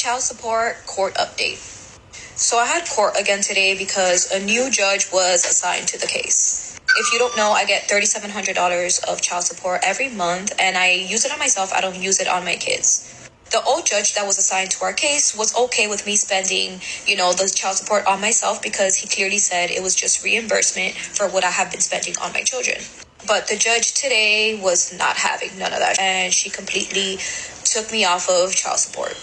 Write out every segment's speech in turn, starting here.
child support court update. So I had court again today because a new judge was assigned to the case. If you don't know, I get $3,700 of child support every month, and I use it on myself. I don't use it on my kids. The old judge that was assigned to our case was okay with me spending, the child support on myself because he clearly said it was just reimbursement for what I have been spending on my children. But the judge today was not having none of that, and she completely took me off of child support,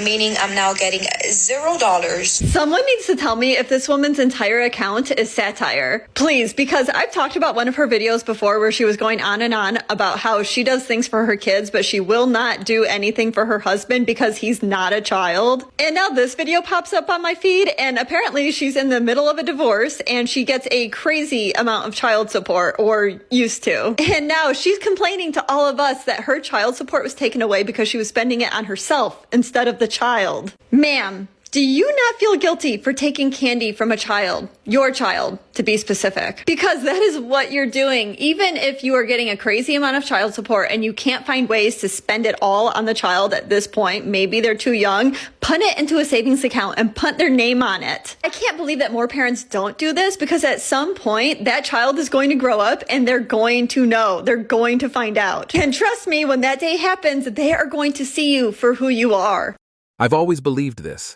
meaning I'm now getting $0. Someone needs to tell me if this woman's entire account is satire. Please, because I've talked about one of her videos before where she was going on and on about how she does things for her kids, but she will not do anything for her husband because he's not a child. And now this video pops up on my feed, and apparently she's in the middle of a divorce and she gets a crazy amount of child support, or used to. And now she's complaining to all of us that her child support was taken away because she was spending it on herself instead of the child. Ma'am, do you not feel guilty for taking candy from a child, your child, to be specific? Because that is what you're doing. Even if you are getting a crazy amount of child support and you can't find ways to spend it all on the child at this point, maybe they're too young, punt it into a savings account and punt their name on it. I can't believe that more parents don't do this, because at some point that child is going to grow up and they're going to know, they're going to find out. And trust me, when that day happens, they are going to see you for who you are. I've always believed this.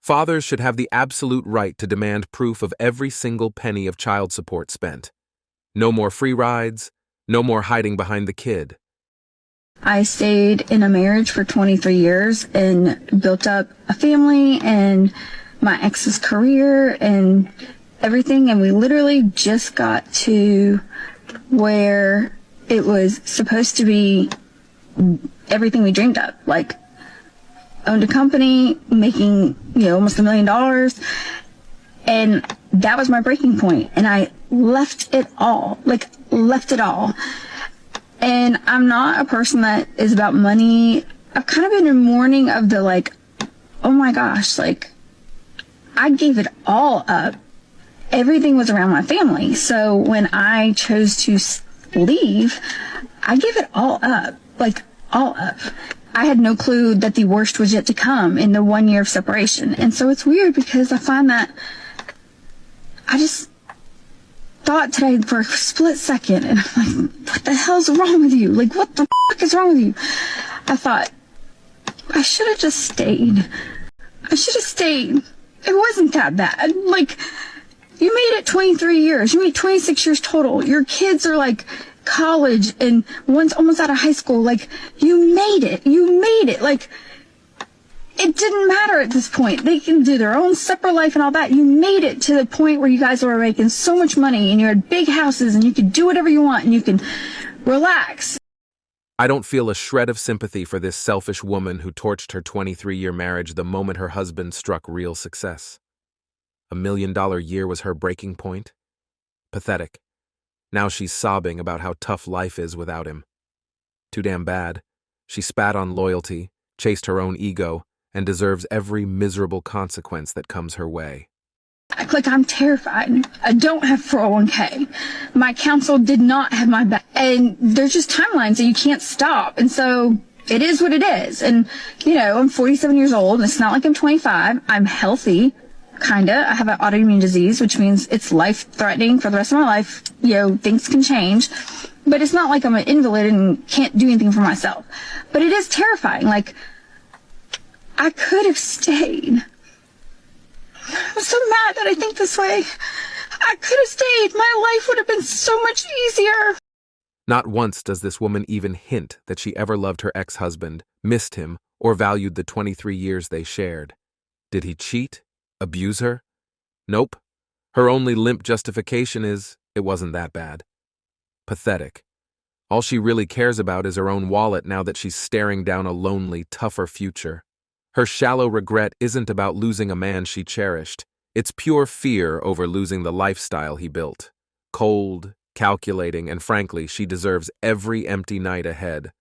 Fathers should have the absolute right to demand proof of every single penny of child support spent. No more free rides, no more hiding behind the kid. I stayed in a marriage for 23 years and built up a family and my ex's career and everything, and we literally just got to where it was supposed to be everything we dreamed of. Like, owned a company, making, almost $1 million. And that was my breaking point. And I left it all. And I'm not a person that is about money. I've kind of been in mourning of the oh my gosh, I gave it all up. Everything was around my family. So when I chose to leave, I gave it all up. All up. I had no clue that the worst was yet to come in the 1 year of separation. And so it's weird because I find that I just thought today for a split second, and I'm like, what the hell's wrong with you? What the fuck is wrong with you? I thought, I should have just stayed. It wasn't that bad. You made it 23 years. You made 26 years total. Your kids are college and one's almost out of high school. You made it. It didn't matter at this point. They can do their own separate life and all that. You made it to the point where you guys were making so much money and you had big houses and you could do whatever you want and you can relax. I don't feel a shred of sympathy for this selfish woman who torched her 23-year marriage the moment her husband struck real success. $1 million year was her breaking point. Pathetic. Now she's sobbing about how tough life is without him. Too damn bad. She spat on loyalty, chased her own ego, and deserves every miserable consequence that comes her way. I'm terrified. I don't have 401k. My counsel did not have my back. And there's just timelines that you can't stop. And so it is what it is. And, I'm 47 years old. It's not like I'm 25. I'm healthy. Kinda. I have an autoimmune disease, which means it's life-threatening for the rest of my life. Things can change. But it's not like I'm an invalid and can't do anything for myself. But it is terrifying. I could have stayed. I'm so mad that I think this way. I could have stayed. My life would have been so much easier. Not once does this woman even hint that she ever loved her ex-husband, missed him, or valued the 23 years they shared. Did he cheat? Abuse her? Nope. Her only limp justification is, it wasn't that bad. Pathetic. All she really cares about is her own wallet now that she's staring down a lonely, tougher future. Her shallow regret isn't about losing a man she cherished. It's pure fear over losing the lifestyle he built. Cold, calculating, and frankly, she deserves every empty night ahead.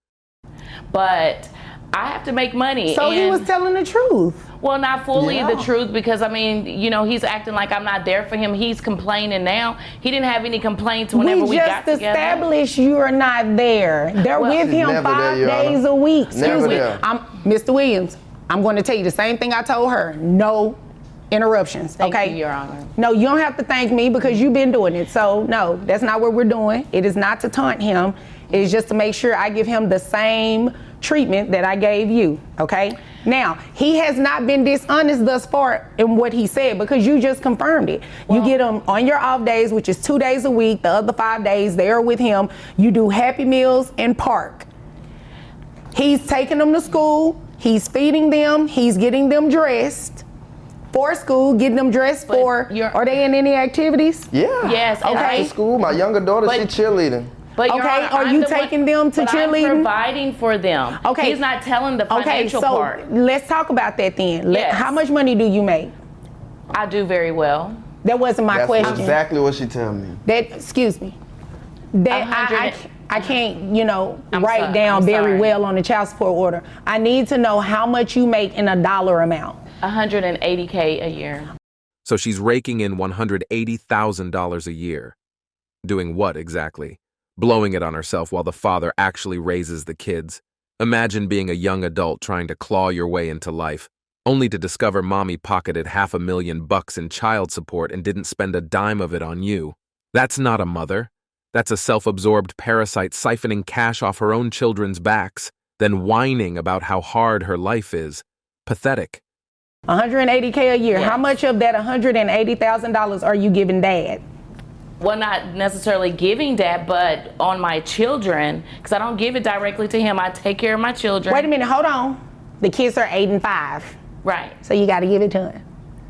But I have to make money. So he was telling the truth. Well, not fully the truth, because he's acting like I'm not there for him. He's complaining now. He didn't have any complaints whenever we got together. We just established you are not there. They're with him 5 days a week. Excuse me. Mr. Williams, I'm going to tell you the same thing I told her. No interruptions, Thank okay? you, Your Honor. No, you don't have to thank me because you've been doing it. So no, that's not what we're doing. It is not to taunt him. It is just to make sure I give him the same treatment that I gave you, okay? Now, he has not been dishonest thus far in what he said because you just confirmed it. You get him on your off days, which is 2 days a week. The other 5 days, they are with him. You do Happy Meals and park. He's taking them to school. He's feeding them. He's getting them dressed for school, getting them dressed are they in any activities? Yeah. Yes. And After school, my younger daughter, she cheerleading. But Your Okay, Honor, are I'm you the taking them to but cheerleading? I'm providing for them. Okay. He's not telling the Okay, financial so part. let's talk about that then. Yes. How much money do you make? I do very well. That wasn't my That's question. exactly what she told me. Excuse me. That 100 I can't, I'm write sorry, down I'm very sorry. well on the child support order. I need to know how much you make in a dollar amount. $180K a year. So she's raking in $180,000 a year. Doing what exactly? Blowing it on herself while the father actually raises the kids. Imagine being a young adult trying to claw your way into life, only to discover mommy pocketed $500,000 in child support and didn't spend a dime of it on you. That's not a mother. That's a self-absorbed parasite siphoning cash off her own children's backs, then whining about how hard her life is. Pathetic. $180K a year. Yes. How much of that $180,000 are you giving dad? Well, not necessarily giving that, but on my children, because I don't give it directly to him. I take care of my children. Wait a minute, hold on. The kids are 8 and 5, Right. so you got to give it to him.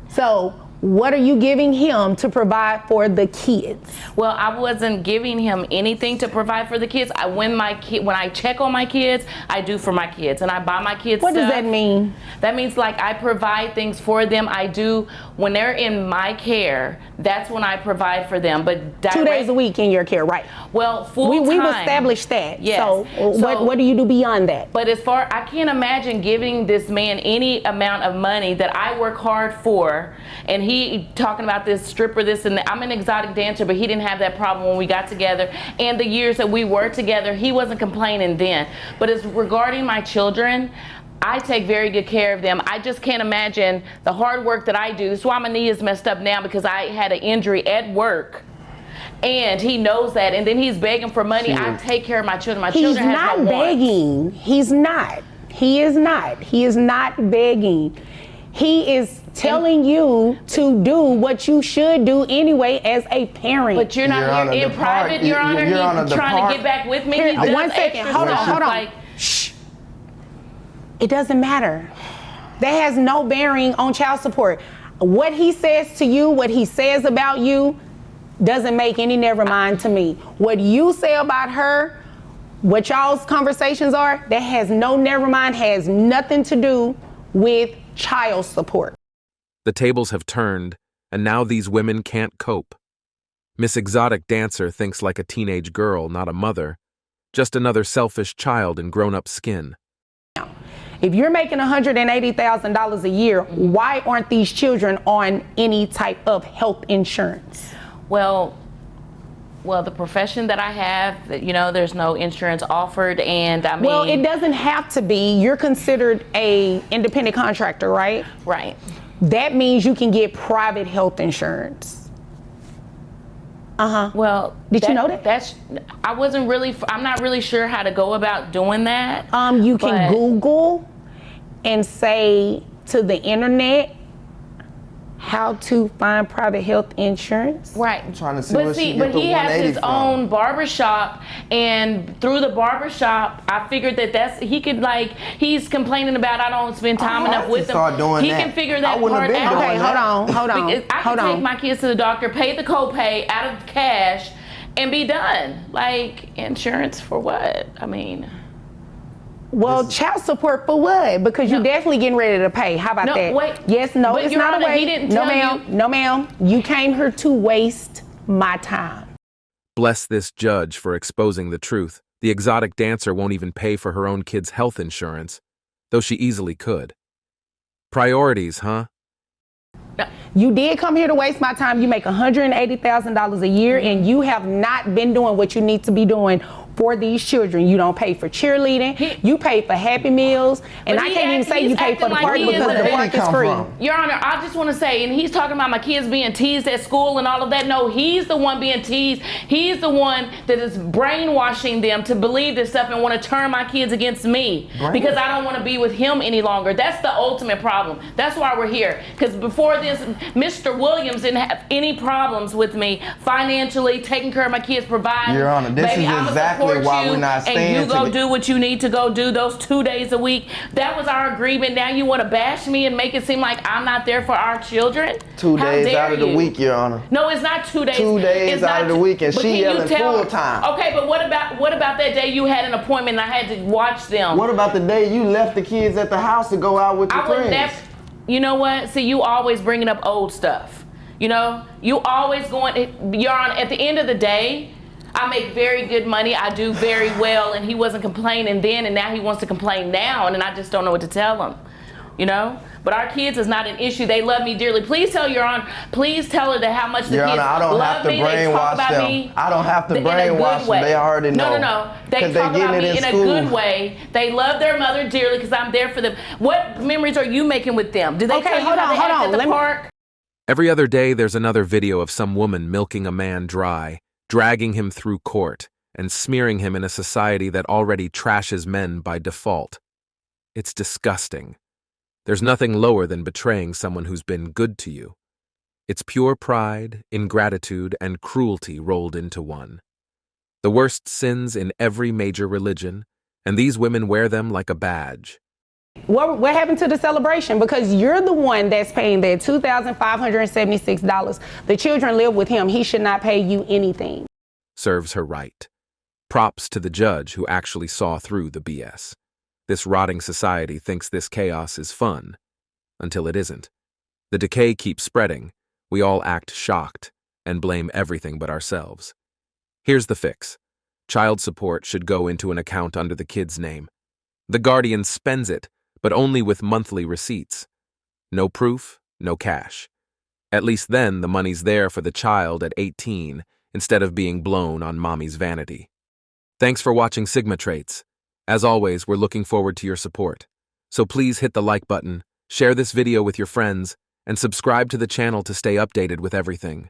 So what are you giving him to provide for the kids? Well, I wasn't giving him anything to provide for the kids. When I check on my kids, I do for my kids, and I buy my kids What does stuff. that mean? That means like I provide things for them. I do when they're in my care. That's when I provide for them. But 2 days a week in your care, right? Well, full time. We've established that. Yes. So what do you do beyond that? But I can't imagine giving this man any amount of money that I work hard for, and he talking about this stripper, this and that. I'm an exotic dancer, but he didn't have that problem when we got together. And the years that we were together, he wasn't complaining then. But as regarding my children, I take very good care of them. I just can't imagine the hard work that I do. That's why my knee is messed up now, because I had an injury at work. And he knows that, and then he's begging for money. I take care of my children. My He's children have not no wants. begging. He's not. He is not. He is not begging. He is telling you to do what you should do anyway as a parent. But you're Your not Honor, here in the part- private, Your Honor. Your Honor, He's the trying part- to get back with me. Here, He does 1 second. extra Hold on, stuff, hold on. like- Shh. It doesn't matter. That has no bearing on child support. What he says to you, what he says about you, doesn't make any never mind to me. What you say about her, what y'all's conversations are, that has no never mind, has nothing to do with child support. The tables have turned, and now these women can't cope. Miss Exotic Dancer thinks like a teenage girl, not a mother. Just another selfish child in grown-up skin. If you're making $180,000 a year, why aren't these children on any type of health insurance? Well, the profession that I have, there's no insurance offered, and I mean. Well, it doesn't have to be. You're considered a independent contractor, right? Right. That means you can get private health insurance. Well, Did you know that? I'm not really sure how to go about doing that. You can but- Google and say to the internet how to find private health insurance. Right. I'm trying to see But where see, she but get the he has 180 his from. own barbershop, and through the barbershop, I figured he's complaining about I don't spend time I enough have with to him. start doing He that. can figure I that wouldn't part have been out. doing Okay, that. hold on. Because I can take my kids to the doctor, pay the copay out of cash, and be done. Like, insurance for what? I mean. Well, child support for what? Because you're definitely getting ready to pay. How about No, that? wait. Yes, no, But it's Your not Honor, a waste. he didn't No, tell ma'am. you- No, ma'am. You came here to waste my time. Bless this judge for exposing the truth. The exotic dancer won't even pay for her own kids' health insurance, though she easily could. Priorities, huh? You did come here to waste my time. You make $180,000 a year, and you have not been doing what you need to be doing for these children. You don't pay for cheerleading. You pay for Happy Meals. And But I he can't even act- say you he's pay for the acting park like he is because a the baby. park is Come free. from? Your Honor, I just want to say, and he's talking about my kids being teased at school and all of that. No, he's the one being teased. He's the one that is brainwashing them to believe this stuff and want to turn my kids against me because I don't want to be with him any longer. That's the ultimate problem. That's why we're here. Because before this, Mr. Williams didn't have any problems with me financially, taking care of my kids, providing. Your Honor, this Baby, is I'ma exactly support why you, we're not and staying you go together. do what you need to go do those 2 days a week. That was our agreement. Now you want to bash me and make it seem like I'm not there for our children? 2 How days dare out of the you? week, Your Honor. No, it's not 2 days. 2 days It's out not of the two- week, and but she can you yelling tell- full time. Okay, but what about that day you had an appointment and I had to watch them? What about the day you left the kids at the house to go out with your I would friends? never. You know what? See, you always bringing up old stuff. You know, you always going. You're on. At the end of the day, I make very good money. I do very well, and he wasn't complaining then, and now he wants to complain now, and I just don't know what to tell him. You know. But our kids is not an issue. They love me dearly. Please tell Your Honor. Please tell her that how much the Your kids Honor, I don't love have to me. They talk brainwash about them. me. I don't have to in a brainwash good them. way. They already know. No. They 'Cause they talk about getting me it in in a good school. way. They love their mother dearly because I'm there for them. What memories are you making with them? Do they Okay, tell you hold how on, they hold act on. at the Let me- park? Every other day, there's another video of some woman milking a man dry, dragging him through court, and smearing him in a society that already trashes men by default. It's disgusting. There's nothing lower than betraying someone who's been good to you. It's pure pride, ingratitude, and cruelty rolled into one. The worst sins in every major religion, and these women wear them like a badge. What happened to the celebration? Because you're the one that's paying that $2,576. The children live with him. He should not pay you anything. Serves her right. Props to the judge who actually saw through the BS. This rotting society thinks this chaos is fun, until it isn't. The decay keeps spreading. We all act shocked and blame everything but ourselves. Here's the fix. Child support should go into an account under the kid's name. The guardian spends it, but only with monthly receipts. No proof, no cash. At least then the money's there for the child at 18 instead of being blown on mommy's vanity. Thanks for watching Sigma Traits. As always, we're looking forward to your support. So please hit the like button, share this video with your friends, and subscribe to the channel to stay updated with everything.